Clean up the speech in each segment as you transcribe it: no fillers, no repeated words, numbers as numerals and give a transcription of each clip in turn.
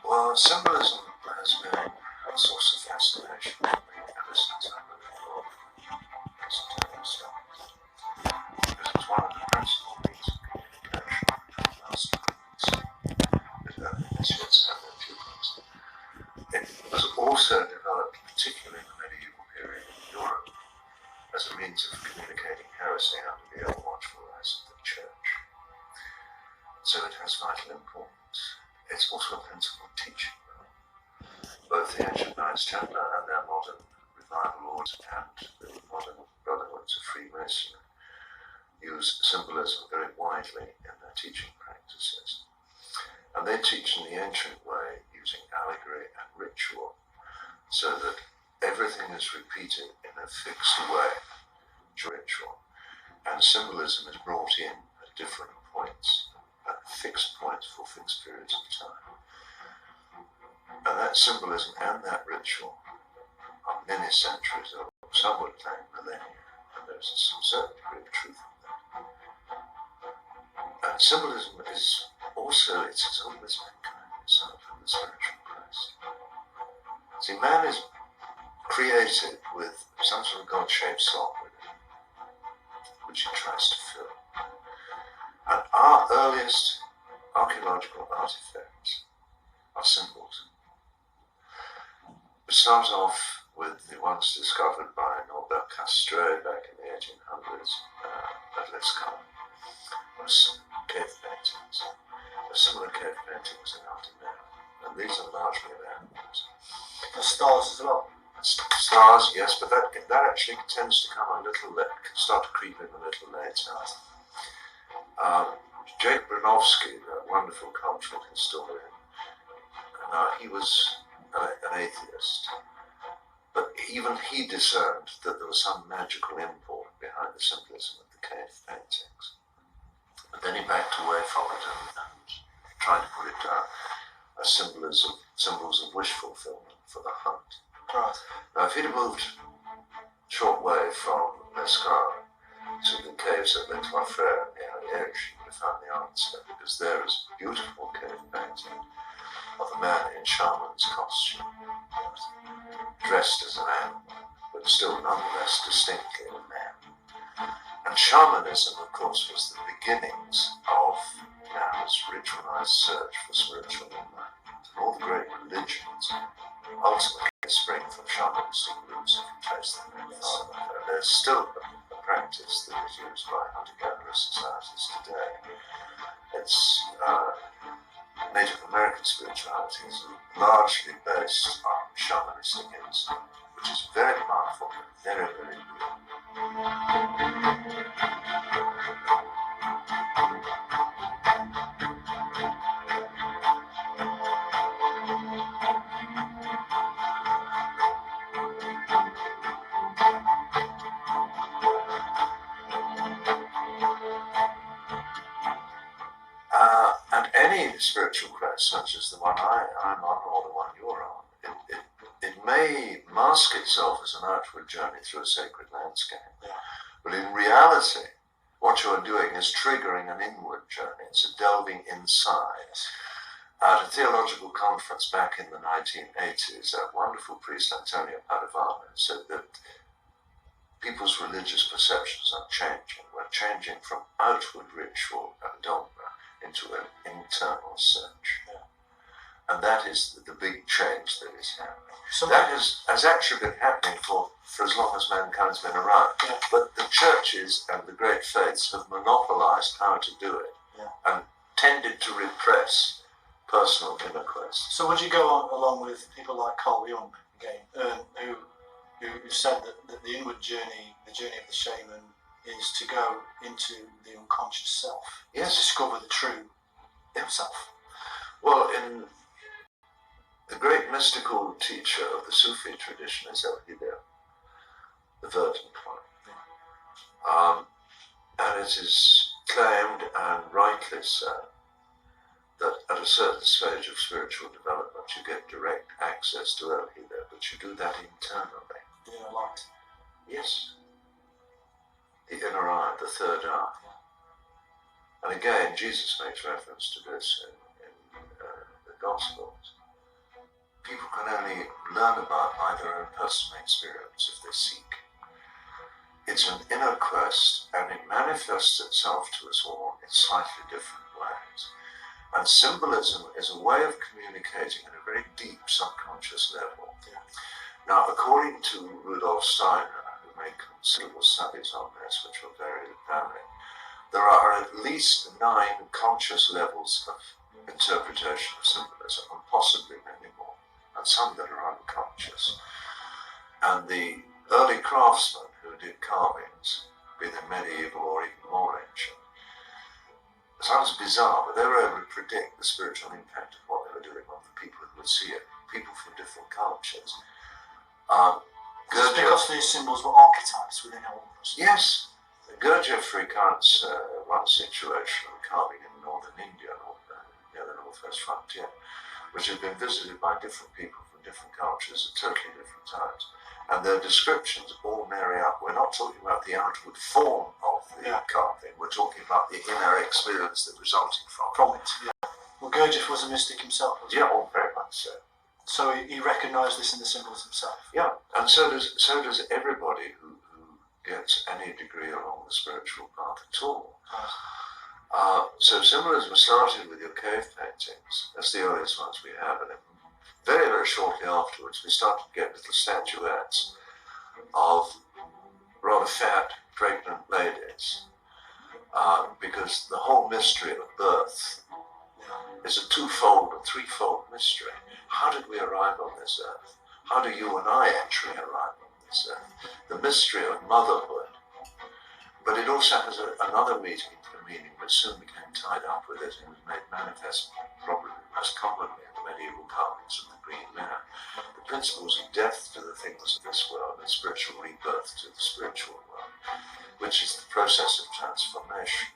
Well, symbolism has been a source of fascination for me ever since I moved forward Mesopotamian studies, because it was one of the principal means of communication between master and initiates and their pupils. It was also developed, particularly in the medieval period in Europe, as a means of communicating heresy under the ever watchful eyes of the Church. So it has vital importance. It's also a principal teaching. Both the ancient Knights Templar and their modern revival orders and the modern brotherhoods of Freemasonry use symbolism very widely in their teaching practices. And they teach in the ancient way using allegory and ritual, so that everything is repeated in a fixed way during ritual, and symbolism is brought in at different points, at fixed points for fixed periods of time. And that symbolism and that ritual are many centuries old, some would claim millennia, and there's some certain degree of truth in that. And symbolism is also, it's as old as mankind itself in the spiritual Christ. See, man is created with some sort of God-shaped soul within, which he tries to fill. And our earliest archaeological artifacts are symbols. It starts off with the ones discovered by Norbert Castret back in the 1800s at Lescar. Was cave paintings. A similar cave painting was in Altamira, and these are largely of animals. The stars as well. Stars, yes, but that actually tends to come a little late, can start to creep in a little later. Jake Branovsky, a wonderful cultural historian, he was an atheist, but even he discerned that there was some magical import behind the symbolism of the cave paintings. But then he backed away from it and tried to put it down as symbols of wish fulfillment for the hunt. Right. Now, if he'd have moved a short way from Lescar to the caves at Les Trois Frères near Liège, he would have found the answer, because there is a beautiful cave painting of a man in shaman's costume, dressed as an animal, but still nonetheless distinctly a man. And shamanism, of course, was the beginnings of man's ritualized search for spiritual enlightenment. And all the great religions ultimately spring from shamanistic roots, if you trace them very far back. And there's still a practice that is used by hunter-gatherer societies today. It's Native American spirituality is largely based on shamanistic insight, which is very powerful, very, very real. And any spiritual quest, such as the one I'm on or the one you're on, it may mask itself as an outward journey through a sacred landscape. Yeah. But in reality, what you're doing is triggering an inward journey. It's a delving inside. At a theological conference back in the 1980s, a wonderful priest, Antonio Padovano, said that people's religious perceptions are changing. We're changing from outward ritual and dogma into an internal search. Yeah. And that is the big change that is happening. So That has actually been happening for as long as mankind's been around. Yeah. But the churches and the great faiths have monopolized how to do it, Yeah. and tended to repress personal inner quest. So would you go on along with people like Carl Jung again, who said that the inward journey, the journey of the shaman, is to go into the unconscious self, Yes. to discover the true self? Well, in the great mystical teacher of the Sufi tradition is El-Hidayah, the verdant one. And it is claimed, and rightly so, that at a certain stage of spiritual development you get direct access to El-Hidayah, but you do that internally. The inner light. Yes. The inner eye, the third eye. And again, Jesus makes reference to this in the Gospels. People can only learn about by their own personal experience if they seek. It's an inner quest, and it manifests itself to us all in slightly different ways. And symbolism is a way of communicating at a very deep subconscious level. Yeah. Now, according to Rudolf Steiner, who made considerable studies on this, which are very valid, there are at least 9 conscious levels of interpretation of symbolism, and possibly many more, and some that are unconscious. And the early craftsmen who did carvings, be they medieval or even more ancient, it sounds bizarre, but they were able to predict the spiritual impact of what they were doing on the people who would see it, people from different cultures. Just because these symbols were archetypes within all of us. Yes. Gurdjieff recounts one situation of carving in northern India, near the northwest frontier, which had been visited by different people from different cultures at totally different times. And their descriptions all marry up. We're not talking about the outward form of the carving, we're talking about the inner experience that resulted from it. Yeah. Well, Gurdjieff was a mystic himself, wasn't he? Yeah, very much so. So he recognised this in the symbols himself. Yeah, and so does everybody who gets any degree along the spiritual path at all. So symbolism started with your cave paintings. That's the earliest ones we have, and very, very shortly afterwards we started to get little statuettes of rather fat, pregnant ladies, because the whole mystery of birth is a twofold and threefold mystery. How did we arrive on this earth? How do you and I actually arrive on this earth? The mystery of motherhood. But it also has another meaning which soon became tied up with it and was made manifest probably most commonly in the medieval carvings of the Green Man. The principles of death to the things of this world and spiritual rebirth to the spiritual world, which is the process of transformation.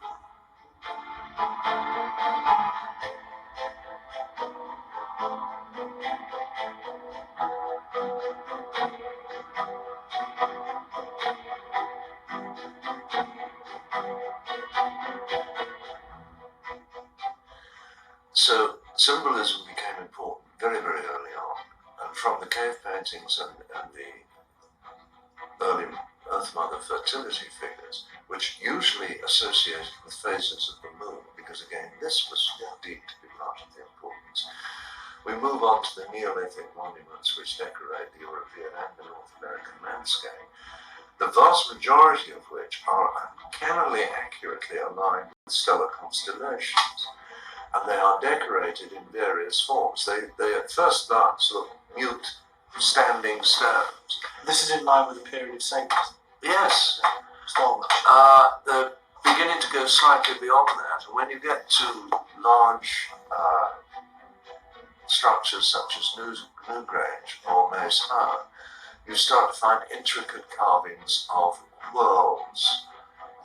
So symbolism became important very, very early on, and from the cave paintings and the early Earth Mother fertility figures, which usually associated with phases of the moon, because again this was deemed to be part of the importance. We move on to the Neolithic monuments which decorate the European and the North American landscape, the vast majority of which are uncannily accurately aligned with stellar constellations. And they are decorated in various forms. They at first glance look mute, standing stones. This is in line with the period of Satan. Yes. Star Wars. They're beginning to go slightly beyond that. And when you get to large structures such as Newgrange or Maze Howe, you start to find intricate carvings of worlds,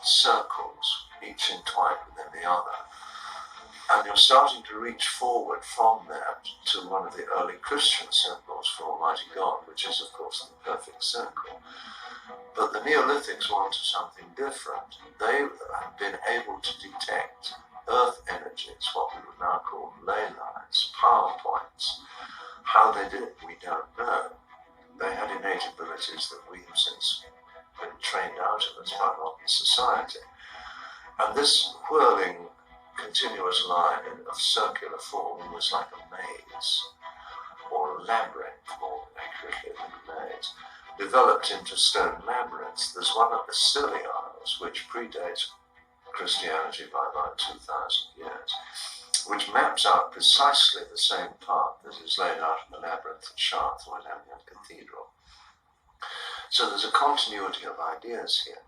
circles, each entwined within the other. And you're starting to reach forward from that to one of the early Christian symbols for Almighty God, which is, of course, the perfect circle. But the Neolithics wanted something different. They have been able to detect earth energies, what we would now call ley lines, power points. How they did it, we don't know. They had innate abilities that we have since been trained out of as by modern society. And this whirling continuous line of circular form, almost like a maze, or a labyrinth, more accurately than a maze, developed into stone labyrinths. There's one at the Scilly Isles, which predates Christianity by about 2,000 years, which maps out precisely the same path that is laid out in the labyrinth at Chartres or Amiens Cathedral. So there's a continuity of ideas here.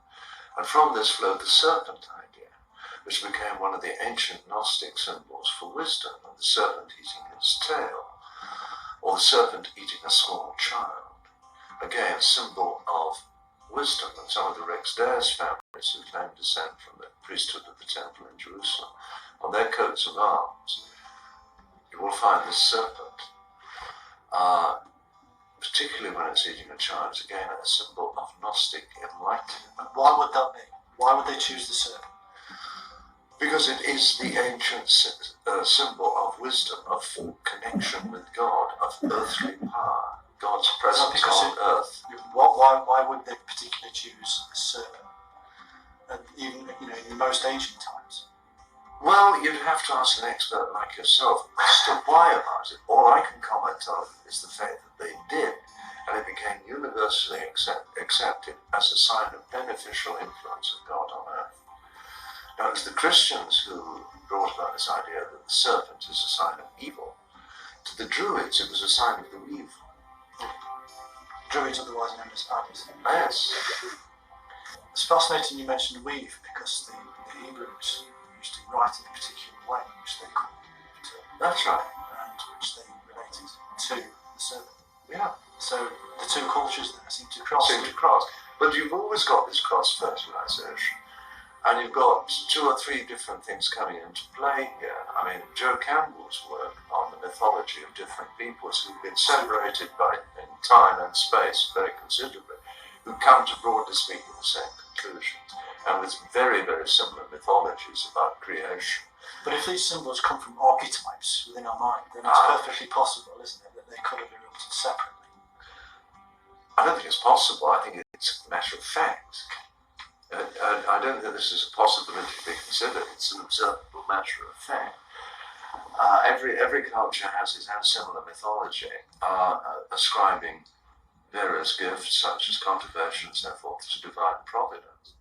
And from this flowed the serpent idea, which became one of the ancient Gnostic symbols for wisdom, of the serpent eating its tail, or the serpent eating a small child. Again, a symbol of wisdom. And some of the Rex Deus families who claim descent from the priesthood of the temple in Jerusalem, on their coats of arms, you will find this serpent, particularly when it's eating a child, is again a symbol of Gnostic enlightenment. Why would that be? Why would they choose the serpent? Because it is the ancient symbol of wisdom, of connection with God, of earthly power, God's presence on earth. Why would they particularly choose the serpent? And even in the most ancient times. Well, you'd have to ask an expert like yourself as to why about it. All I can comment on is the fact that they did, and it became universally accepted as a sign of beneficial influence of God on earth. Now, it was the Christians who brought about this idea that the serpent is a sign of evil. To the Druids, it was a sign of the weave. Druids, otherwise known as Addis. Yes. It's fascinating you mentioned weave, because the Hebrews used to write in a particular way, which they called it. That's right. And which they related to the serpent. Yeah. So the two cultures there seem to cross. But you've always got this cross-fertilization. And you've got 2 or 3 different things coming into play here. I mean, Joe Campbell's work on the mythology of different peoples who've been separated in time and space very considerably, who come to, broadly speaking, the same conclusions, and with very, very similar mythologies about creation. But if these symbols come from archetypes within our mind, then it's perfectly possible, isn't it, that they could have erupted separately? I don't think it's possible. I think it's a matter of fact. I don't think this is a possibility to be considered. It's an observable matter of fact. Every culture has its own similar mythology, ascribing various gifts such as contemplation and so forth to divine providence.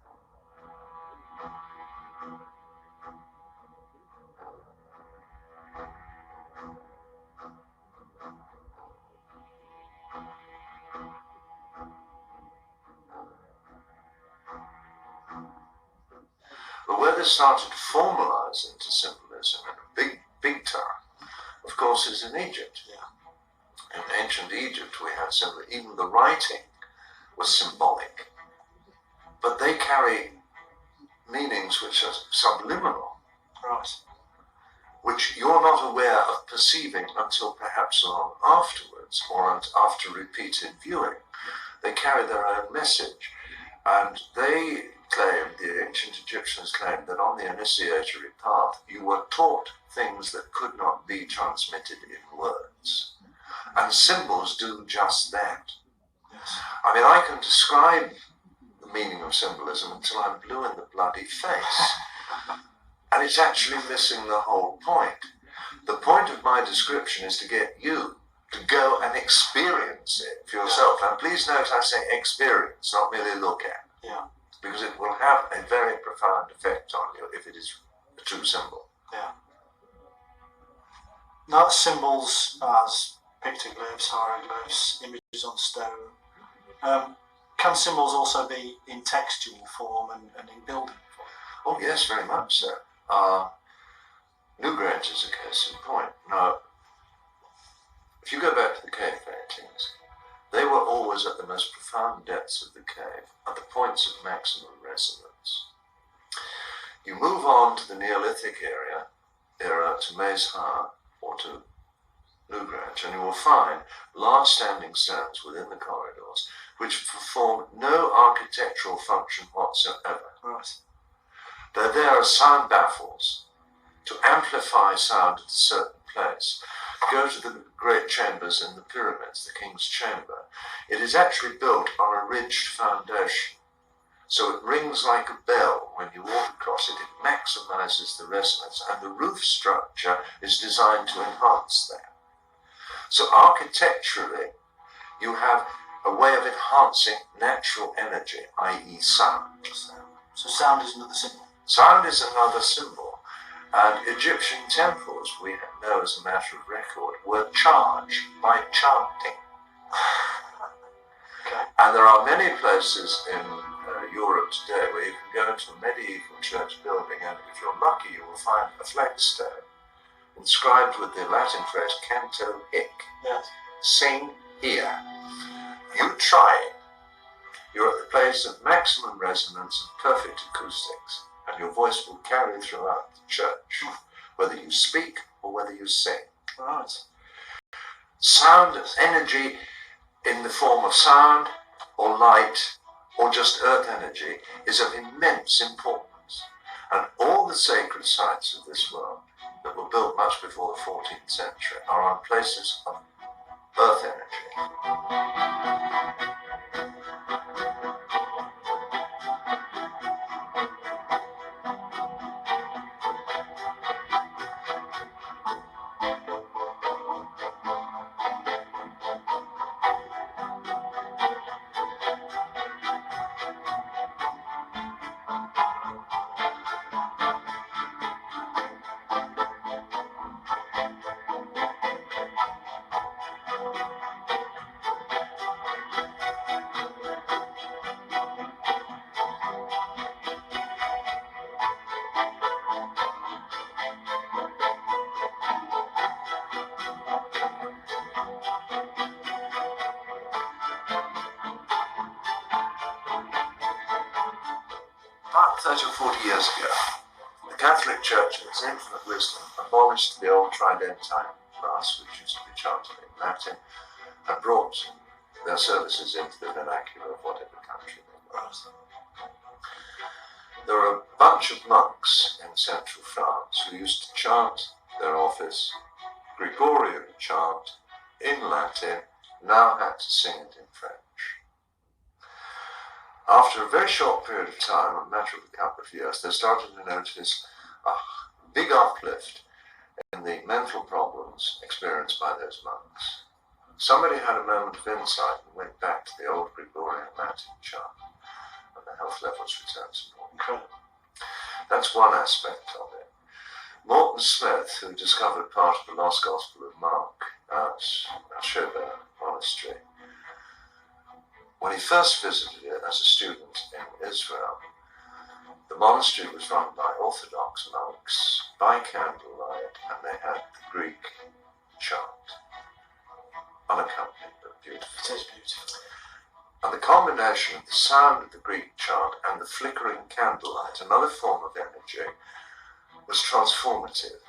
But where this started to formalize into symbolism in a big time, of course, is in Egypt. Yeah. In ancient Egypt, we had symbol. Even the writing was symbolic, but they carry meanings which are subliminal, right, which you're not aware of perceiving until perhaps long afterwards or after repeated viewing. They carry their own message, and they claimed, the ancient Egyptians claimed, that on the initiatory path you were taught things that could not be transmitted in words. And symbols do just that. I mean, I can describe the meaning of symbolism until I'm blue in the bloody face. And it's actually missing the whole point. The point of my description is to get you to go and experience it for yourself. And please note I say experience, not merely look at. Yeah. Because it will have a very profound effect on you if it is a true symbol. Yeah. Not symbols as pictoglyphs, hieroglyphs, images on stone. Can symbols also be in textual form and in building form? Oh yes, very much so. Newgrange is a case in point. Now, if you go back to the cave paintings, they were always at the most profound depths of the cave, at the points of maximum resonance. You move on to the Neolithic era to Mezha or to Newgrange, and you will find large standing stones within the corridors which perform no architectural function whatsoever. Right. They're there as sound baffles to amplify sound at a certain place. Go to the great chambers in the pyramids, the King's Chamber. It is actually built on a ridged foundation, So it rings like a bell when you walk across it. It maximizes the resonance, and the roof structure is designed to enhance that. So architecturally, you have a way of enhancing natural energy, i.e. sound. So sound is another symbol. Sound is another symbol. And Egyptian temples, we know as a matter of record, were charged by chanting. Okay. And there are many places in Europe today where you can go into a medieval church building, and if you're lucky, you will find a flagstone inscribed with the Latin phrase "canto hic," Yes. sing here. You try it. You're at the place of maximum resonance and perfect acoustics, and your voice will carry throughout the church, whether you speak or whether you sing. Right. Sound as energy in the form of sound or light or just earth energy is of immense importance. And all the sacred sites of this world that were built much before the 14th century are on places of earth energy. About 30 or 40 years ago, the Catholic Church, in its infinite wisdom, abolished the old Tridentine Mass, which used to be chanted in Latin, and brought their services into the vernacular of whatever country they were. There are a bunch of monks in central France who used to chant their office, Gregorian chant, in Latin, now had to sing it in French. After a very short period of time, a matter of a couple of years, they started to notice a big uplift in the mental problems experienced by those monks. Somebody had a moment of insight and went back to the old Gregorian Latin chant, and the health levels returned to normal. Incredible. That's one aspect of it. Morton Smith, who discovered part of the Lost Gospel of Mark at Chauvet Monastery, when he first visited it as a student in Israel, the monastery was run by Orthodox monks by candlelight, and they had the Greek chant, unaccompanied but beautiful. It is beautiful. And the combination of the sound of the Greek chant and the flickering candlelight, another form of energy, was transformative.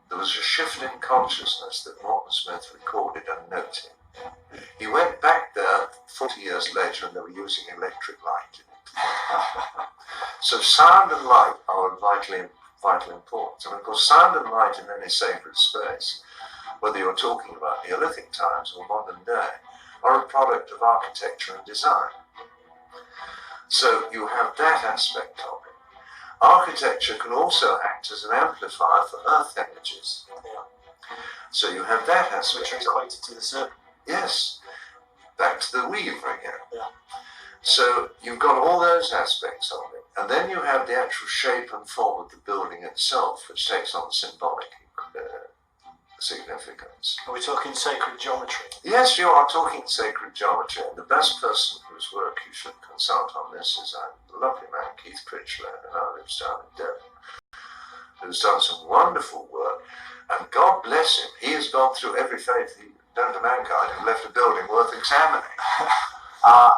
There was a shift in consciousness that Morton Smith recorded and noted. He went back there 40 years later and they were using electric light in it. So sound and light are vitally important. And of course, sound and light in any sacred space, whether you're talking about Neolithic times or modern day, are a product of architecture and design. So you have that aspect of it. Architecture can also act as an amplifier for earth energies. Yeah. So you have that aspect. Which are equated to the serpent. Yes, back to the weaver again. Yeah. So you've got all those aspects of it. And then you have the actual shape and form of the building itself, which takes on symbolic significance. Are we talking sacred geometry? Yes, you are talking sacred geometry. And the best person whose work you should consult on this is a lovely man, Keith Critchlow, who now lives down in Devon, who's done some wonderful work. And God bless him, he has gone through every faith known to mankind and left a building worth examining.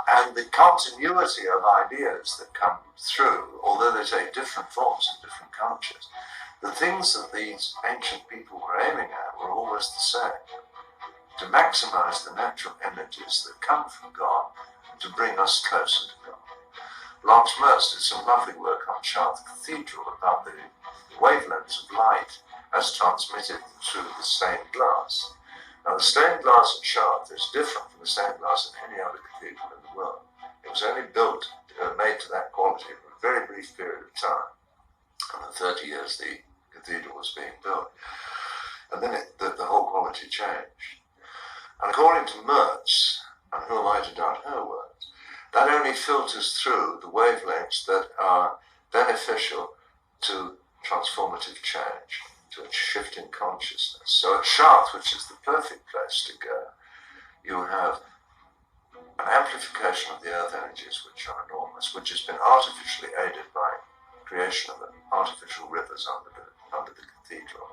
And the continuity of ideas that come through, although they take different forms in different cultures, the things that these ancient people were aiming at were always the same. To maximize the natural energies that come from God, to bring us closer to God. Lance Merce did some lovely work on Chartres Cathedral about the wavelengths of light as transmitted through the stained glass. Now, the stained glass at Chartres is different from the stained glass in any other cathedral in the world. It was only built made to that quality for a very brief period of time. And in 30 years, the cathedral was being built. And then the whole quality changed. And according to Mertz, and who am I to doubt her words, that only filters through the wavelengths that are beneficial to transformative change, to a shift in consciousness. So at Chartres, which is the perfect place to go, you have an amplification of the earth energies, which are enormous, which has been artificially aided by creation of artificial rivers under the cathedral,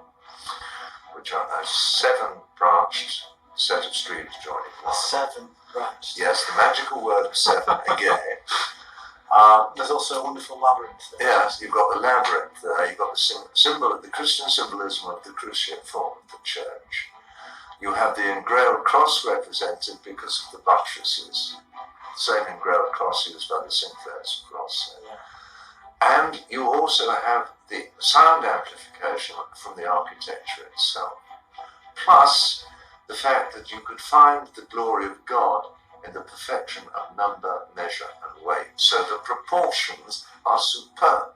which are a 7-branched set of streams joining one. 7 branched. Yes, the magical word of 7 again. There's also a wonderful labyrinth there. Yes, you've got the labyrinth there. You've got the Christian symbolism of the cruciate form of the church. You have the engraved cross represented because of the buttresses, same engraved cross used by the Sinclairs cross. Yeah. And you also have the sound amplification from the architecture itself, plus the fact that you could find the glory of God in the perfection of number, measure, and weight. So the proportions are superb.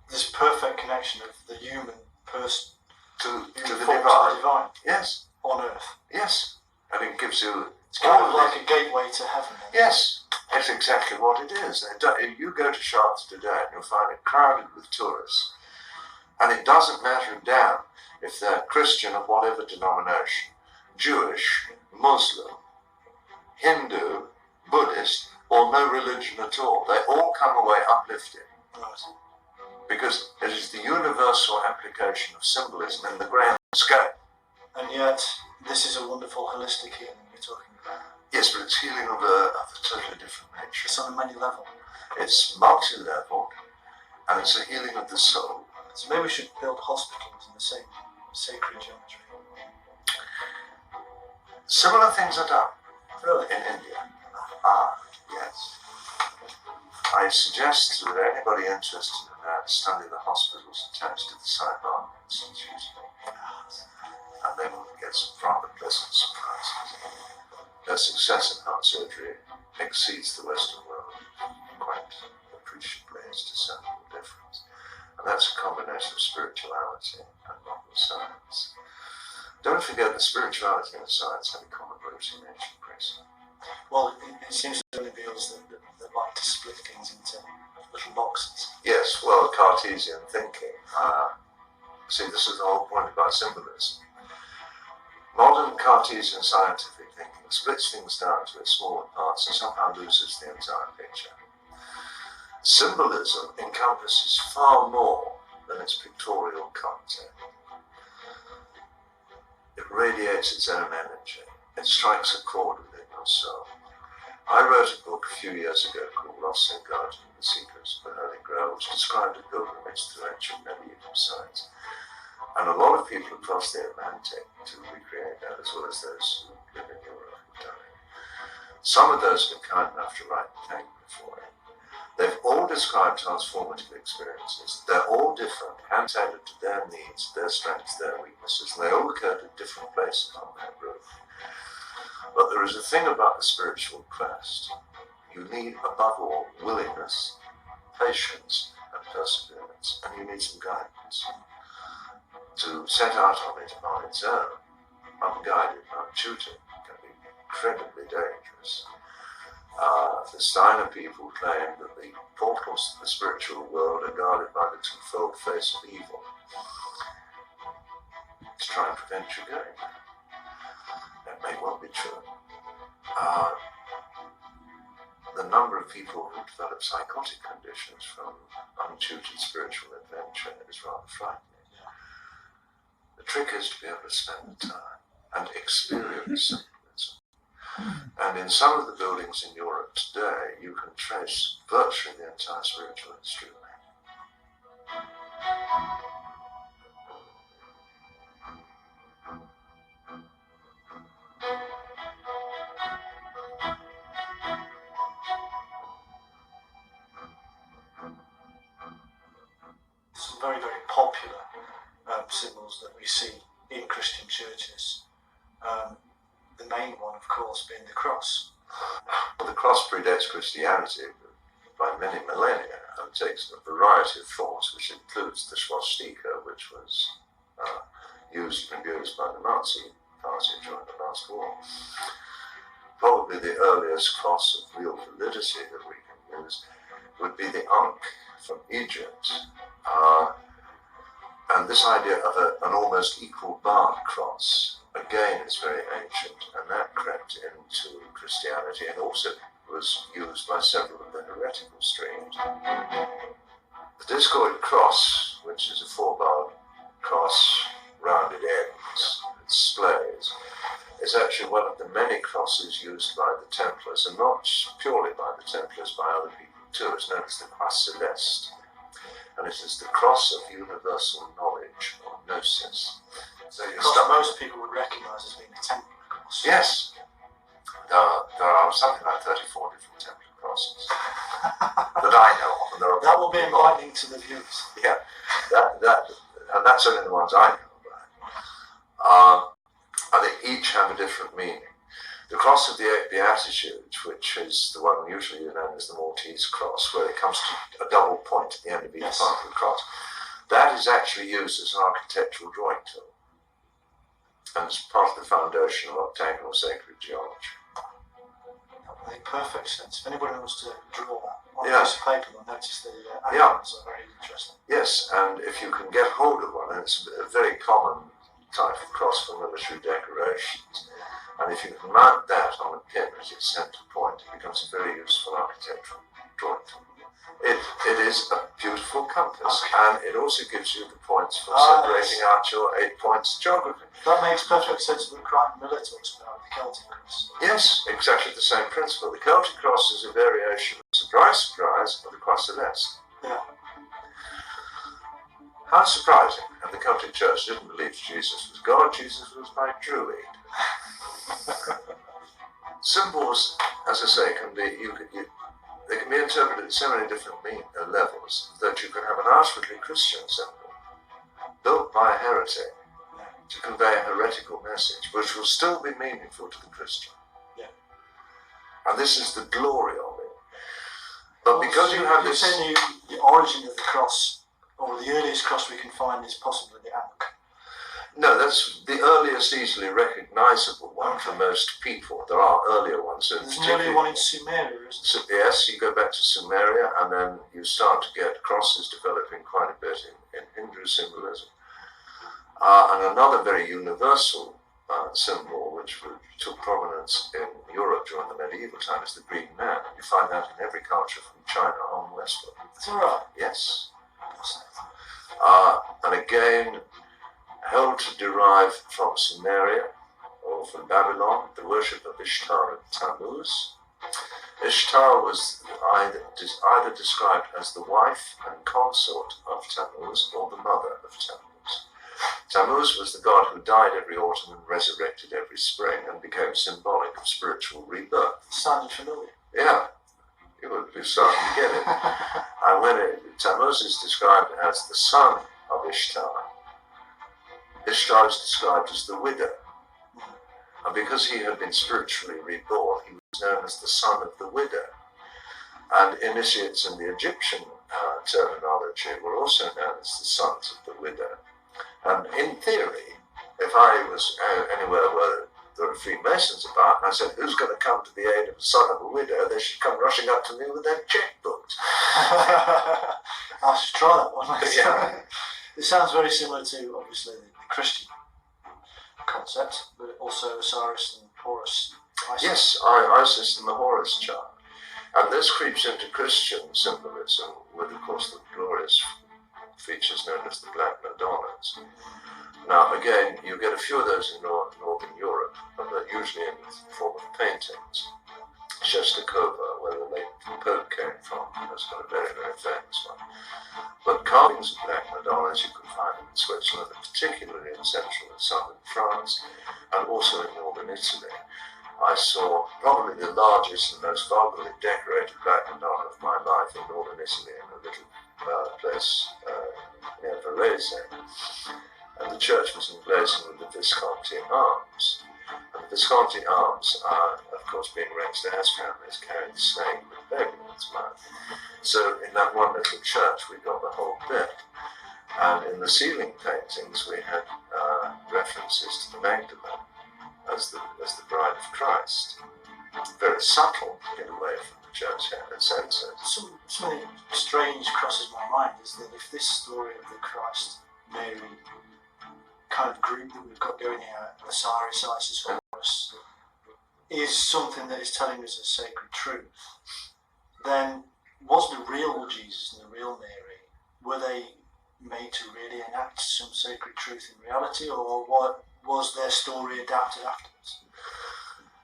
This perfect connection of the human person to the to divine. the divine Yes, on earth. yes. And it gives you... It's kind of like a gateway to heaven. Yes, that's exactly what it is. You go to Chartres today and you'll find it crowded with tourists. And it doesn't matter a damn if they're Christian of whatever denomination, Jewish, Muslim, Hindu, Buddhist, or no religion at all. They all come away uplifted. Right. Because it is the universal application of symbolism in the grand scope. And yet, this is a wonderful holistic healing you're talking about. Yes, but it's healing of a totally different nature. It's on a many level. It's multi-leveled, and it's a healing of the soul. So maybe we should build hospitals in the same sacred geometry. Similar things are done Really? in India. Yes. I suggest that anybody interested in that study the hospitals attached to the Saigon Institute, and they will get some rather pleasant surprises. Their success in heart surgery exceeds the Western world quite appreciably. It's discernible difference. And that's a combination of spirituality and modern science. Don't forget that spirituality and science have a common root in ancient Greece. Well, it seems to reveals that like to split things into little boxes. Yes, well, Cartesian thinking. See, this is the whole point about symbolism. Modern Cartesian scientific thinking splits things down to its smaller parts and somehow loses the entire picture. Symbolism encompasses far more than its pictorial content. It radiates its own energy. It strikes a chord within your soul. I wrote a book a few years ago called Lost in Garden, The Secrets of the Holy Grail, which described a pilgrimage through ancient medieval sites. And a lot of people across the Atlantic to recreate that, as well as those who live in Europe have done it. Some of those have been kind enough to write the paper for it. They've all described transformative experiences. They're all different, hand-tailored to their needs, their strengths, their weaknesses, and they all occurred at different places on that route. But there is a thing about the spiritual quest. You need, above all, willingness, patience, and perseverance, and you need some guidance. To set out on it on its own, unguided, untutored, can be incredibly dangerous. The Steiner people claim that the portals to the spiritual world are guarded by the twofold face of evil to try and prevent you going. That may well be true. The number of people who develop psychotic conditions from untutored spiritual adventure is rather frightening. The trick is to be able to spend the time and experience symbolism. And in some of the buildings in Europe today, you can trace virtually the entire spiritual history of man. Some very, very popular symbols that we see in Christian churches. The main one, of course, being the cross. Well, the cross predates Christianity by many millennia and takes a variety of forms, which includes the swastika, which was used and abused by the Nazi Party during the last war. Probably the earliest cross of real validity that we can use would be the Ankh from Egypt. And this idea of an almost equal barred cross, again, is very ancient, and that crept into Christianity and also was used by several of the heretical streams. The discoid cross, which is a four-barred cross, rounded ends, it splays, is actually one of the many crosses used by the Templars, and not purely by the Templars, by other people too. It's known as the Croix Celeste, and it is the cross of universal knowledge, or gnosis. So you cross most people would recognise as being a Templar cross. Yes. There are something like 34 different Templar crosses that I know of. And there are that will be enlightening to the viewers. Yeah, and that's only the ones I know about. And they each have a different meaning. The cross of the Eight Beatitudes, which is the one usually known as the Maltese cross, where it comes to a double point at the end of each part of the cross, that is actually used as an architectural drawing tool, and it's part of the foundation of octagonal sacred geometry. That would make perfect sense. If anybody wants to draw that on a piece of paper, they'll notice the icons are very interesting. Yes, and if you can get hold of one, and it's a very common type of cross for military decorations, and if you can mount that on a pin at its centre point, it becomes a very useful architectural drawing tool. It is a beautiful compass, and it also gives you the points for separating out your 8 points of geography. That makes perfect sense of what Crichton Miller talks about, the Celtic cross. Yes, exactly the same principle. The Celtic cross is a variation, surprise, surprise, of the Croix Celeste. Yeah. How surprising. And the Celtic Church didn't believe Jesus was God, Jesus was my druid. Symbols, as I say, can be they can be interpreted at so many different levels that you can have an outwardly Christian symbol built by a heretic to convey a heretical message, which will still be meaningful to the Christian. Yeah. And this is the glory of it. But because you have this... You're saying the origin of the cross, or the earliest cross we can find, is possibly the Ankh. No, that's the earliest easily recognisable one for most people. There are earlier ones. So there's an earlier one in Sumeria, isn't there? Yes, you go back to Sumeria, and then you start to get crosses developing quite a bit in Hindu symbolism. And another very universal symbol, which took prominence in Europe during the medieval time, is the Green Man. You find that in every culture from China on westward. That's all right. Yes. And again, held to derive from Sumeria or from Babylon, the worship of Ishtar and Tammuz. Ishtar was either described as the wife and consort of Tammuz or the mother of Tammuz. Tammuz was the god who died every autumn and resurrected every spring and became symbolic of spiritual rebirth. Sounded familiar. Yeah, you would be starting to get it. And when Tammuz is described as the son of Ishtar, Ishtar is described as the widow. And because he had been spiritually reborn, he was known as the son of the widow. And initiates in the Egyptian terminology were also known as the sons of the widow. And in theory, if I was anywhere where there were Freemasons about, and I said, who's going to come to the aid of the son of a widow, they should come rushing up to me with their checkbooks. I should try that one. Yeah. It sounds very similar to, obviously, the Christian concept, but also Osiris and Horus. Yes, Isis and the Horus chart. And this creeps into Christian symbolism with, of course, the glorious features known as the Black Madonnas. Now, again, you get a few of those in Northern Europe, but they're usually in the form of paintings. Shestakova, where the late Pope came from, has got a very, very famous one. But carvings of Black Madonnas you can find in Switzerland, and particularly in central and southern France, and also in northern Italy. I saw probably the largest and most vulgarly decorated Black Madonna of my life in northern Italy, in a little place near Varese. And the church was emblazoned with the Visconti arms. And the Visconti arms are, of course, being raised as families, carried the snake with the baby in its mouth. So in that one little church, we got the whole bit. And in the ceiling paintings, we had references to the Magdalene as the bride of Christ. Very subtle in a way from the church census. Something strange crosses my mind is that if this story of the Christ Mary kind of group that we've got going here, Osiris, Isis, Horus, is something that is telling us a sacred truth, then was the real Jesus and the real Mary, were they made to really enact some sacred truth in reality, or what was their story adapted afterwards?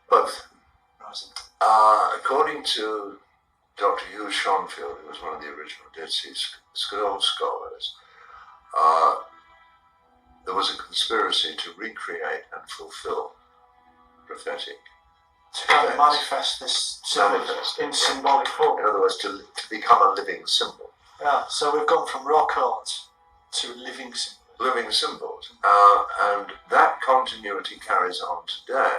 Both. Right. According to Dr. Hugh Schonfield, who was one of the original Dead Sea scholars, there was a conspiracy to recreate and fulfill prophetic. To kind of manifest this in symbolic form. In other words, to become a living symbol. Yeah, so we've gone from rock art to living symbols. Living symbols. And that continuity carries on today.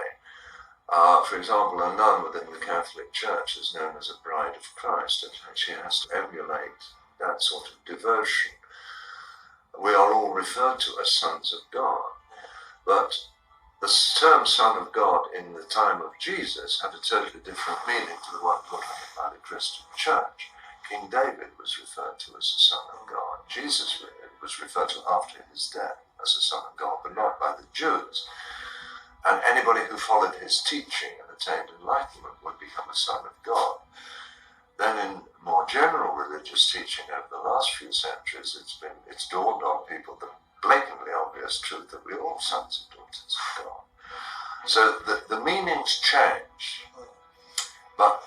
For example, a nun within the Catholic Church is known as a bride of Christ, and she has to emulate that sort of devotion. We are all referred to as sons of God, but the term Son of God in the time of Jesus had a totally different meaning to the one put on it by the Christian Church. King David was referred to as the Son of God. Jesus was referred to after his death as the Son of God, but not by the Jews. And anybody who followed his teaching and attained enlightenment would become a son of God. Then in more general religious teaching over the last few centuries, it's dawned on people the blatantly obvious truth that we're all sons and daughters of God. So the meanings change, but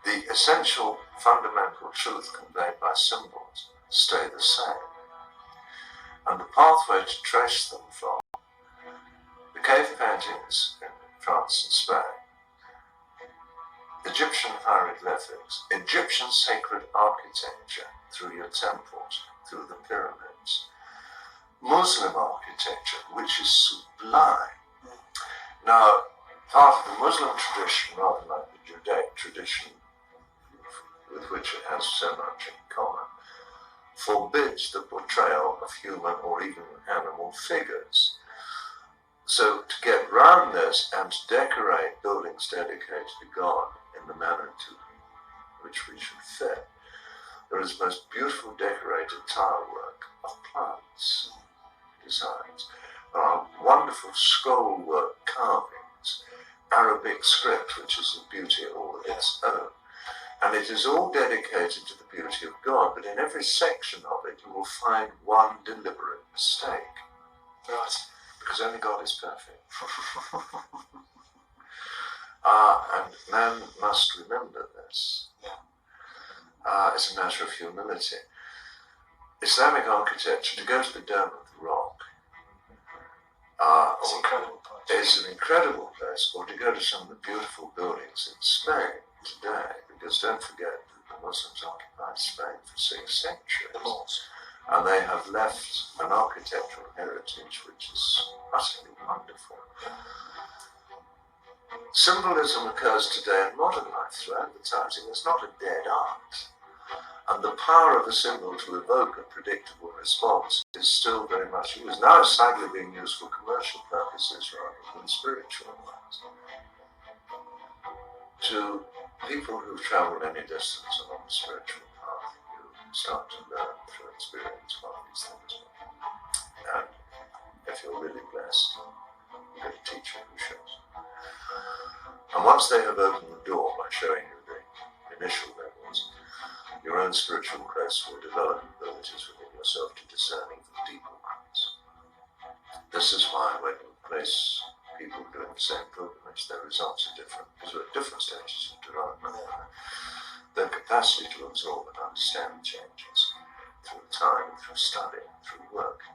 the essential fundamental truth conveyed by symbols stay the same. And the pathway to trace them from the cave paintings in France and Spain, Egyptian hieroglyphics, Egyptian sacred architecture through your temples, through the pyramids, Muslim architecture, which is sublime. Now, part of the Muslim tradition, rather like the Judaic tradition with which it has so much in common, forbids the portrayal of human or even animal figures. So to get round this and to decorate buildings dedicated to God in the manner to which we should fit, there is most beautiful decorated tile work of plants designs. There are wonderful scroll work carvings, Arabic script, which is a beauty all of its own. And it is all dedicated to the beauty of God, but in every section of it you will find one deliberate mistake. Right. Because only God is perfect. And man must remember this. Yeah. It's a matter of humility. Islamic architecture, to go to the Dome of the Rock, It's an incredible place, or to go to some of the beautiful buildings in Spain today, because don't forget that the Muslims occupied Spain for 6 centuries. And they have left an architectural heritage which is utterly wonderful. Symbolism occurs today in modern life through advertising. It's not a dead art. And the power of a symbol to evoke a predictable response is still very much used. Now it's sadly being used for commercial purposes rather than spiritual ones. To people who've travelled any distance along the spiritual path, you start to learn through experience what these things are. And if you're really blessed, you get a teacher who shows. And once they have opened the door by showing you the initial levels, your own spiritual quest will develop abilities within yourself to discern even deeper ones. This is why when you place people doing the same pilgrimage, their results are different, because we're at different stages of development. Their capacity to absorb and understand changes through time, through study, through work.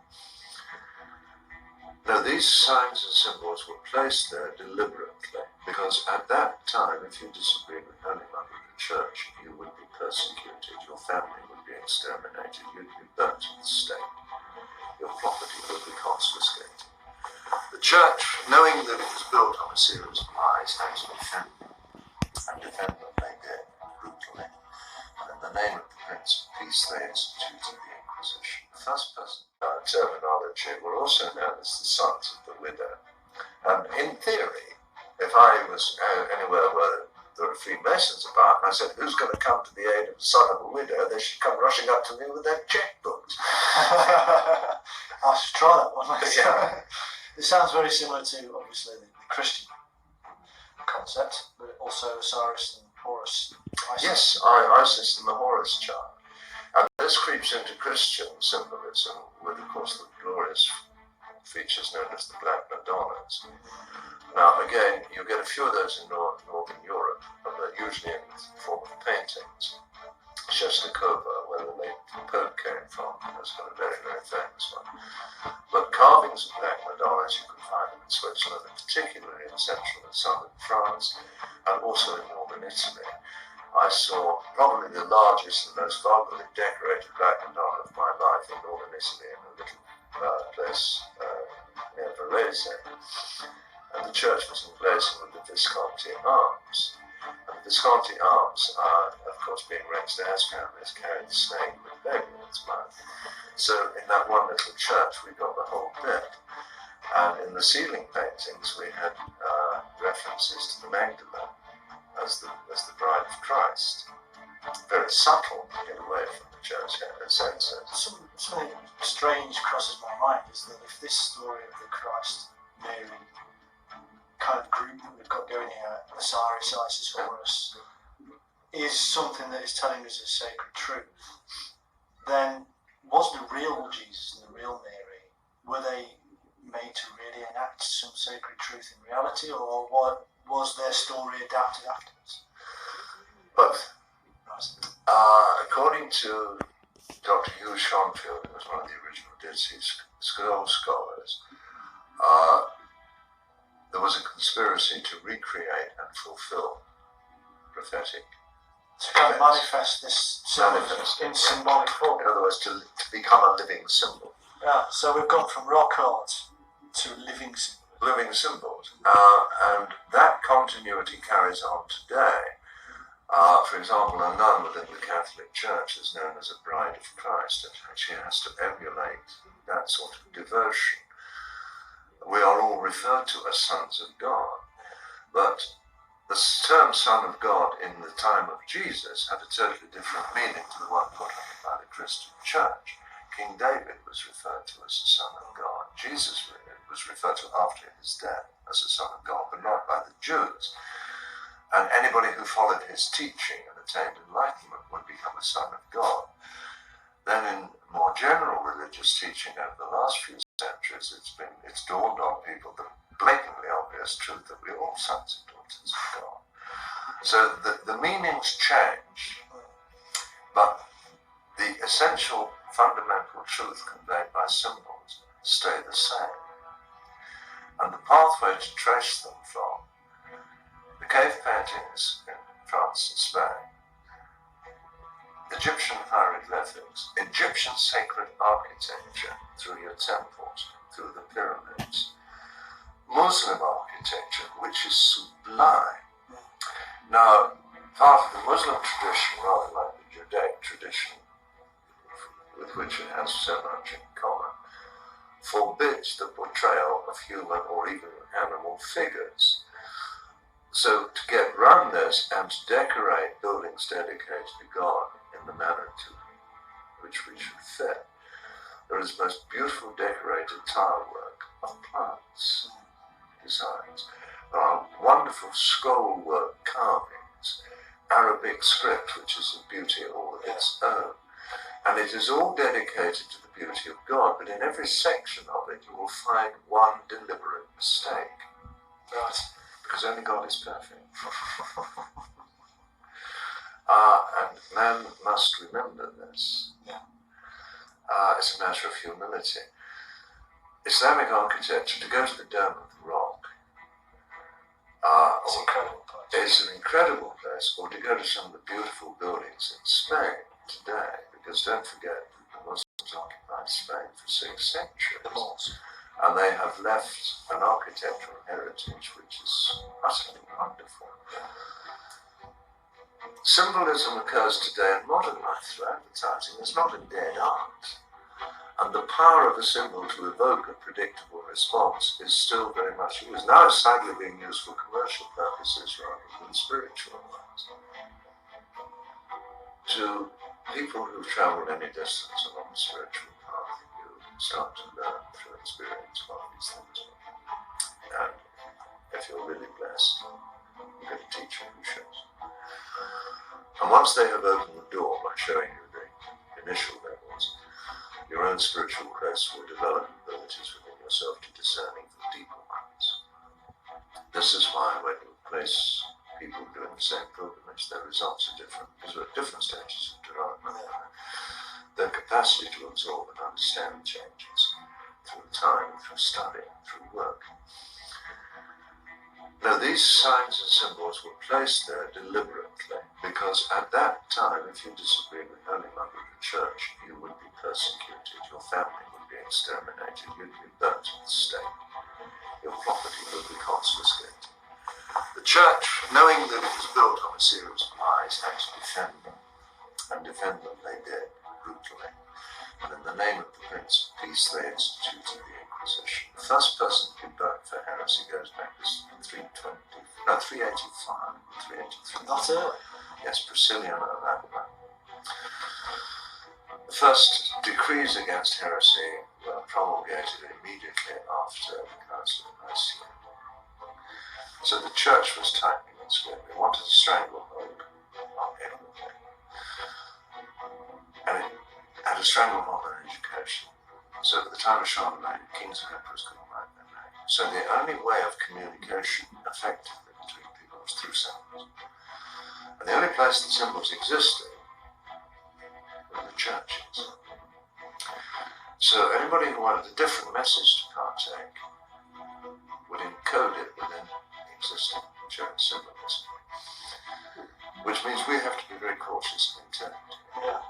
Now these signs and symbols were placed there deliberately, because at that time, if you disagreed with Holy Mother of the Church, you would be persecuted, your family would be exterminated, you'd be burnt to the stake, your property would be confiscated. The Church, knowing that it was built on a series of lies, had to defend these they instituted the Inquisition. The first person terminology were also known as the sons of the widow. And in theory, if I was anywhere where there were Freemasons about, and I said, who's going to come to the aid of the son of a widow, they should come rushing up to me with their checkbooks. I should try that one. Yeah. It sounds very similar to, obviously, the Christian concept, but also Osiris and Horus. Yes, Isis and the Horus chart. And this creeps into Christian symbolism with, of course, the glorious features known as the Black Madonnas. Now, again, you get a few of those in Northern Europe, but they're usually in the form of paintings. Shestakova, where the late Pope came from, has got a very, very famous one. But carvings of Black Madonnas you can find in Switzerland, and particularly in central and southern France, and also in northern Italy. I saw probably the largest and most vulgarly decorated Black Madonna of my life in northern Italy, in a little place near Varese. And the church was emblazoned with the Visconti arms. And the Visconti arms are, of course, being Rex's families carried the snake with the baby in its mouth. So in that one little church, we got the whole bit. And in the ceiling paintings, we had references to the Magdalene as the bride of Christ. Very subtle to get away from the church census. Something strange crosses my mind is that if this story of the Christ, Mary kind of group that we've got going here, Osiris, Isis, Horus, is something that is telling us a sacred truth, then was the real Jesus and the real Mary, were they made to really enact some sacred truth in reality, or what was their story adapted afterwards? Both. According to Dr. Hugh Schonfield, who was one of the original Dead Sea scholars, there was a conspiracy to recreate and fulfill prophetic. To kind of manifest this in symbolic form. In other words, to become a living symbol. Yeah, so we've gone from rock art to living symbols. Living symbols. And that continuity carries on today. For example, a nun within the Catholic Church is known as a bride of Christ, and she has to emulate that sort of devotion. We are all referred to as sons of God, but the term Son of God in the time of Jesus had a totally different meaning to the one put on it by the Christian Church. King David was referred to as the Son of God. Jesus was referred to after his death as the Son of God, but not by the Jews. And anybody who followed his teaching and attained enlightenment would become a son of God. Then in more general religious teaching over the last few centuries, it's dawned on people the blatantly obvious truth that we're all sons and daughters of God. So the meanings change, but the essential fundamental truth conveyed by symbols stay the same. And the pathway to trace them from the cave paintings in France and Spain, Egyptian hieroglyphics, Egyptian sacred architecture through your temples, through the pyramids, Muslim architecture, which is sublime. Now, part of the Muslim tradition, rather like the Judaic tradition, with which it has so much in common, forbids the portrayal of human or even animal figures. So to get round this and to decorate buildings dedicated to God in the manner to which we should fit, there is most beautiful decorated tile work of plants designs. There are wonderful scroll work carvings, Arabic script, which is a beauty all of its own. And it is all dedicated to the beauty of God, but in every section of it you will find one deliberate mistake. Right. Because only God is perfect. And man must remember this. Yeah. It's a matter of humility. Islamic architecture, to go to the Dome of the Rock, It's an incredible place. is an incredible place, or to go to some of the beautiful buildings in Spain today, because don't forget that the Muslims occupied Spain for 6 centuries. The malls. And they have left an architectural heritage which is utterly wonderful. Symbolism occurs today in modern life through advertising. It's not a dead art. And the power of a symbol to evoke a predictable response is still very much used. Now it's sadly being used for commercial purposes rather than spiritual ones. To people who've travelled any distance along the spiritual path, you start to learn through experience what these things are. And if you're really blessed, you get a teacher who shows. And once they have opened the door by showing you the initial levels, your own spiritual quest will develop abilities within yourself to discerning the deeper ones. This is why when you place people doing the same pilgrimage, their results are different, because we're at different stages of development. Their capacity to absorb and understand changes through time, through study, through work. Now, these signs and symbols were placed there deliberately because at that time, if you disagreed with Holy Mother of the Church, you would be persecuted, your family would be exterminated, you'd be burnt at the stake, your property would be confiscated. The Church, knowing that it was built on a series of lies, had to defend them, and defend them they did, brutally. And in the name of the Prince of Peace, they instituted the Inquisition. The first person to be burnt for heresy goes back to 385, 383. Not early. Yes, Priscillian of Avila. The first decrees against heresy were promulgated immediately after the Council of Nicaea. So the Church was tightening its grip. They wanted to stranglehold on everything. And it had a stranglehold on education. So at the time of Charlemagne, kings and emperors couldn't write their name. So the only way of communication effectively between people was through symbols. And the only place that symbols existed were the churches. So anybody who wanted a different message to partake would encode it within the existing church symbols. Which means we have to be very cautious in interpreting it. Yeah.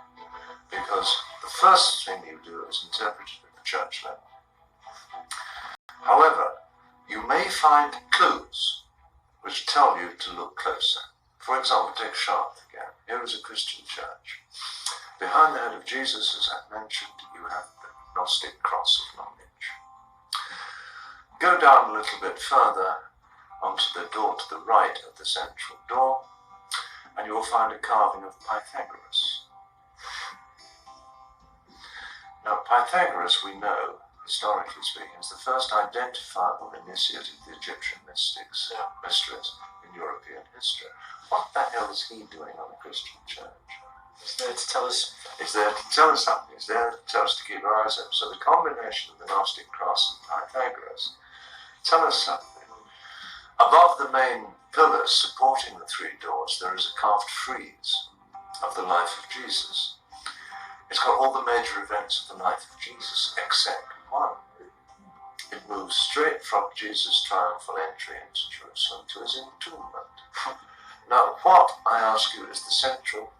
Because the first thing you do is interpret it at the church level. However, you may find clues which tell you to look closer. For example, take Chartres again. Here is a Christian church. Behind the head of Jesus, as I mentioned, you have the Gnostic cross of knowledge. Go down a little bit further onto the door to the right of the central door, and you will find a carving of Pythagoras. Now, Pythagoras, we know, historically speaking, is the first identifiable initiate of the Egyptian mystics, mysteries in European history. What the hell is he doing on a Christian church? He's there to tell us. He's there to tell us something. He's there to tell us to keep our eyes open. So the combination of the Gnostic cross and Pythagoras tell us something. Above the main pillars supporting the three doors, there is a carved frieze of the life of Jesus. It's got all the major events of the life of Jesus except one. It moves straight from Jesus' triumphal entry into Jerusalem to his entombment. Now, what, I ask you, is the central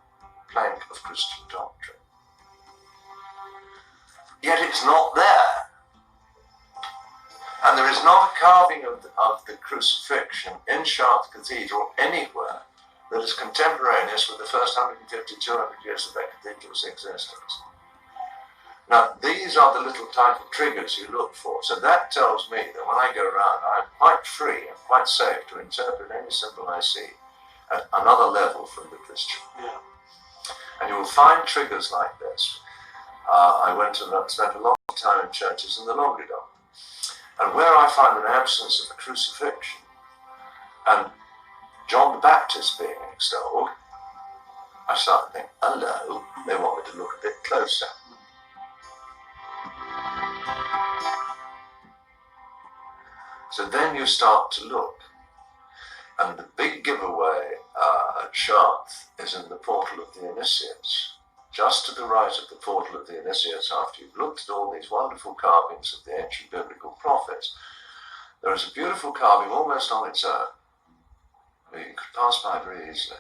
plank of Christian doctrine? Yet it's not there. And there is not a carving of the crucifixion in Chartres Cathedral anywhere that is contemporaneous with the first 150, 200 years of that cathedral's existence. Now, these are the little type of triggers you look for. So that tells me that when I go around, I'm quite free and quite safe to interpret any symbol I see at another level from the Christian. Yeah. And you will find triggers like this. I went and spent a long time in churches in the Languedoc. And where I find an absence of the crucifixion, and John the Baptist being extolled, I start to think, hello, they want me to look a bit closer. So then you start to look. And the big giveaway at Chartres is in the portal of the Initiates. Just to the right of the portal of the Initiates, after you've looked at all these wonderful carvings of the ancient biblical prophets, there is a beautiful carving almost on its own, that you could pass by very easily,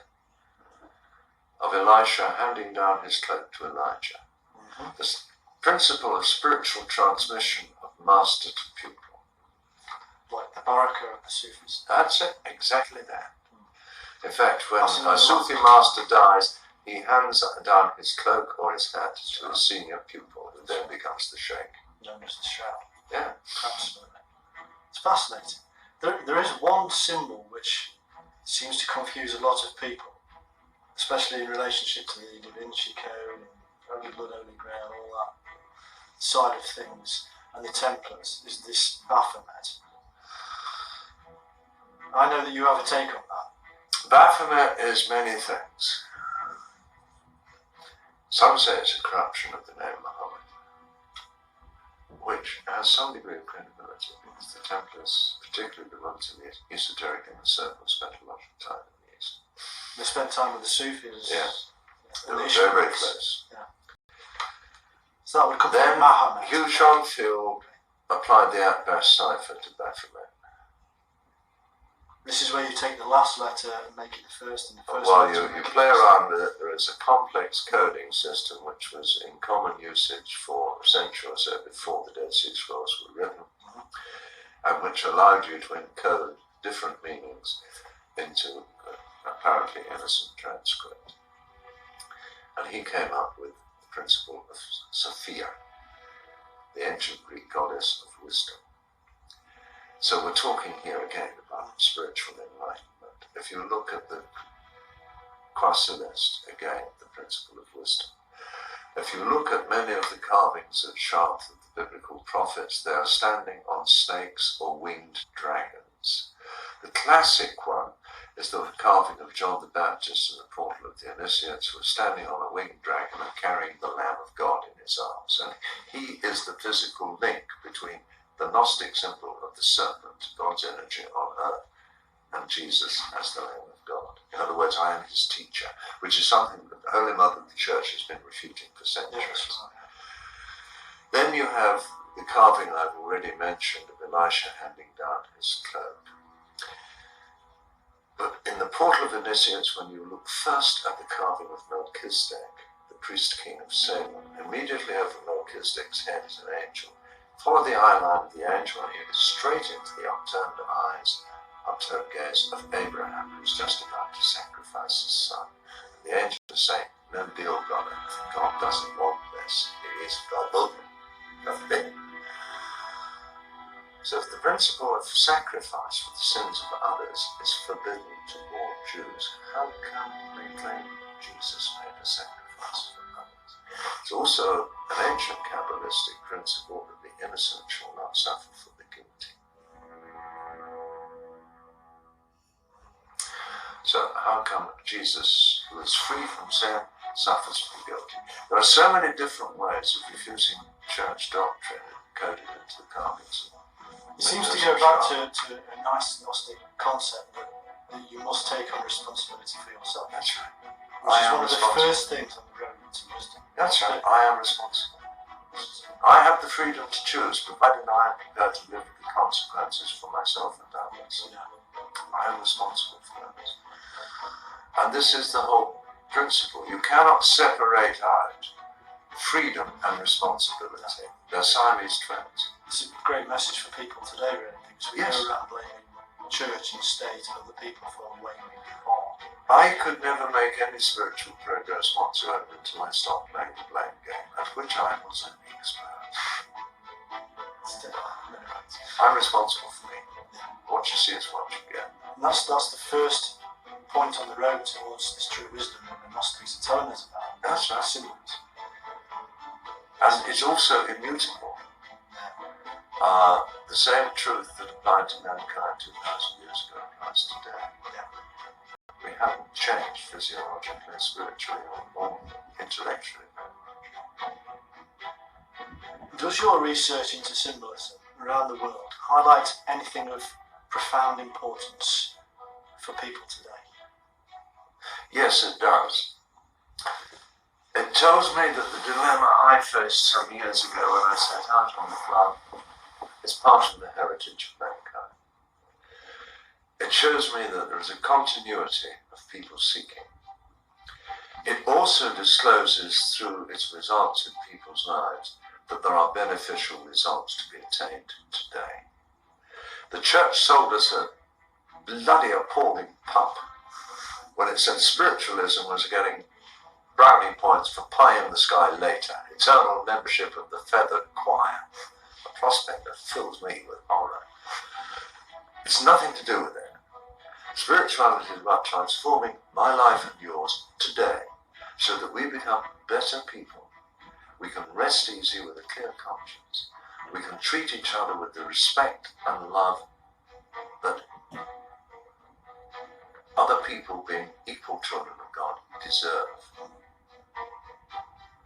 of Elisha handing down his cloak to Elijah. Mm-hmm. This principle of spiritual transmission of master to pupil. Like the Baraka of the Sufis. That's it, exactly that. In fact, when Passing on a the Sufi light. master dies, he hands down his cloak or his hat to a senior pupil, who then becomes the sheikh. Known as the shroud. Yeah. Absolutely. It's fascinating. There is one symbol which seems to confuse a lot of people, especially in relationship to the Da Vinci Code and Holy Blood, Holy Grail, all that side of things, and the Templars, is this Baphomet. I know that you have a take on that. Baphomet is many things. Some say it's a corruption of the name Muhammad, which has some degree of credibility, because the Templars, particularly the ones in the esoteric inner circle, spent a lot of time in the East. They spent time with the Sufis. Yeah. They And were the very, very Ishmaelites. close. Yeah. So that would come Then from Muhammad. Hugh Schonfield applied the Atbash cipher to Baphomet. This is where you take the last letter and make it the first, and the first While letter you make it play the around with it, there is a complex coding system which was in common usage for a century or so before the Dead Sea Scrolls were written, and which allowed you to encode different meanings into apparently innocent transcript. And he came up with the principle of Sophia, the ancient Greek goddess of wisdom. So we're talking here again about spiritual enlightenment. If you look at the Croix Celeste, again, the principle of wisdom. If you look at many of the carvings of Chartres, of the biblical prophets, they are standing on snakes or winged dragons. The classic one is the carving of John the Baptist in the portal of the Initiates, who is standing on a winged dragon and carrying the Lamb of God in his arms. And he is the physical link between the Gnostic symbol of the serpent, God's energy on earth, and Jesus as the Lamb of God. In other words, I am his teacher, which is something that the Holy Mother of the Church has been refuting for centuries. Yes, right. Then you have the carving I've already mentioned of Elisha handing down his cloak. But in the portal of Initiates, when you look first at the carving of Melchizedek, the priest king of Salem, immediately over Melchizedek's head is an angel. Follow the eye line of the angel and you get straight into the upturned eyes, upturned gaze of Abraham, who's just about to sacrifice his son. And the angel is saying, no deal, God doesn't want this. It is forbidden. So if the principle of sacrifice for the sins of others is forbidden to all Jews, how come they claim Jesus made a sacrifice for others? It's also an ancient Kabbalistic principle that the innocent shall not suffer for the guilty. So how come Jesus, who is free from sin, suffers for the guilty? There are so many different ways of refusing church doctrine coded into the carvings. It seems to go back to a nice Gnostic concept that you must take on responsibility for yourself. That's right. Which is one of the first things on the road to wisdom. That's right. I am responsible. I have the freedom to choose, provided I am prepared to live with the consequences for myself and others. I am responsible for others. And this is the whole principle. You cannot separate out freedom and responsibility. They're Siamese twins. It's a great message for people today, really, because we Yes. go around blaming church and state and other people for the way we perform. I could never make any spiritual progress whatsoever until I stopped playing the blame game, at which I was an expert. I'm responsible for me. What you see is what you get. And that's the first point on the road towards this true wisdom that the Gnostics are telling us about. That's right. Symbols. And it's also immutable. The same truth that applied to mankind 2,000 years ago applies today. We haven't changed physiologically, spiritually, or intellectually. Does your research into symbolism around the world highlight anything of profound importance for people today? Yes, it does. It tells me that the dilemma I faced some years ago when I set out on the club is part of the heritage of mankind. It shows me that there is a continuity of people seeking. It also discloses through its results in people's lives that there are beneficial results to be attained today. The church sold us a bloody appalling pup when it said spiritualism was getting brownie points for pie in the sky later, eternal membership of the feathered choir, a prospect that fills me with horror. It's nothing to do with it. Spirituality is about transforming my life and yours today so that we become better people. We can rest easy with a clear conscience. We can treat each other with the respect and love that other people, being equal children of God, deserve.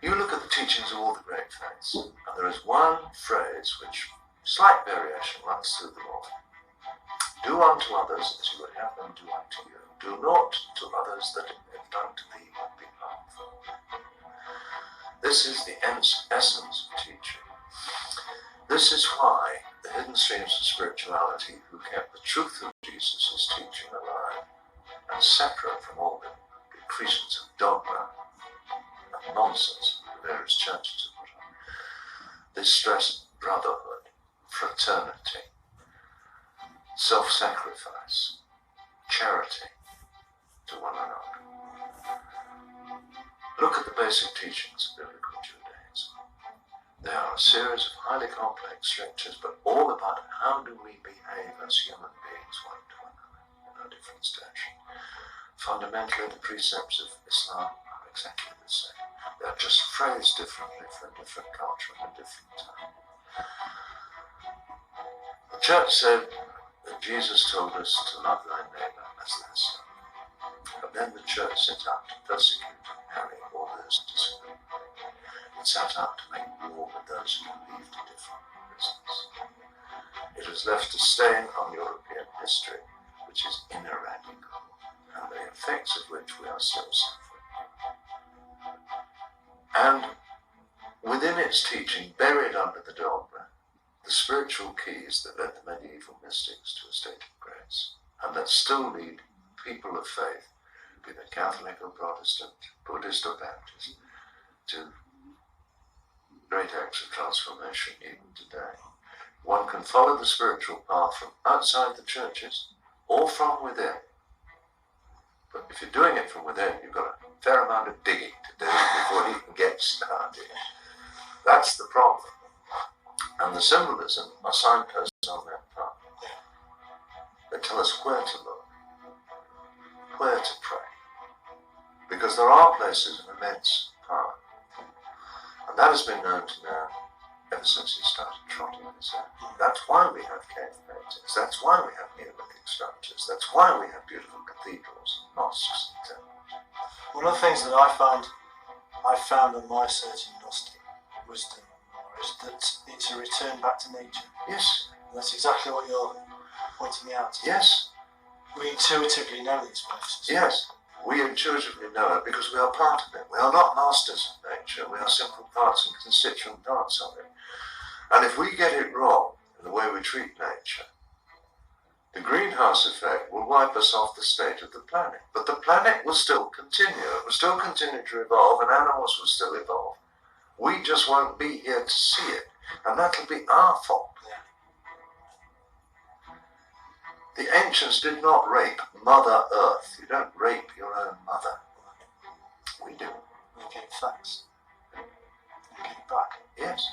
You look at the teachings of all the great faiths, and there is one phrase which, slight variation, runs through them all. Do unto others as you would have them do unto you. Do not to others that they have done to thee on behalf. This is the essence of teaching. This is why the hidden streams of spirituality who kept the truth of Jesus' teaching alive and separate from all the accretions of dogma and nonsense the various churches have put on, they stress brotherhood, fraternity, self-sacrifice, charity to one another. Look at the basic teachings of biblical Judaism. They are a series of highly complex structures, but all about how do we behave as human beings one to another in our different stations. Fundamentally, the precepts of Islam are exactly the same. They are just phrased differently for a different culture and a different time. The church said that Jesus told us to love thy neighbour as thyself. But then the church set out to persecute and harry all those who disagreed. It set out to make war with those who believed in different reasons. It has left a stain on European history which is ineradicable, and the effects of which we are still suffering. And within its teaching, buried under the dogma, the spiritual keys that led the medieval mystics to a state of grace, and that still lead people of faith, be they Catholic or Protestant, Buddhist or Baptist, to great acts of transformation even today. One can follow the spiritual path from outside the churches or from within. But if you're doing it from within, you've got a fair amount of digging to do before you can get started. That's the problem. And the symbolism are signposts on that path. They tell us where to look, where to pray. Because there are places of immense power. And that has been known to man ever since he started trotting this out. That's why we have cave paintings. That's why we have Neolithic structures. That's why we have beautiful cathedrals, mosques, and temples. One of the things that I found on my search in Gnostic wisdom is that it's a return back to nature. Yes. And that's exactly what you're pointing out. Yes. We intuitively know these places. Yes. We intuitively know it because we are part of it. We are not masters of nature. We are simple parts and constituent parts of it. And if we get it wrong in the way we treat nature, the greenhouse effect will wipe us off the state of the planet. But the planet will still continue. It will still continue to evolve, and animals will still evolve. We just won't be here to see it. And that'll be our fault. The ancients did not rape Mother Earth. You don't rape your own mother. We do. We gave thanks. We gave back. Yes.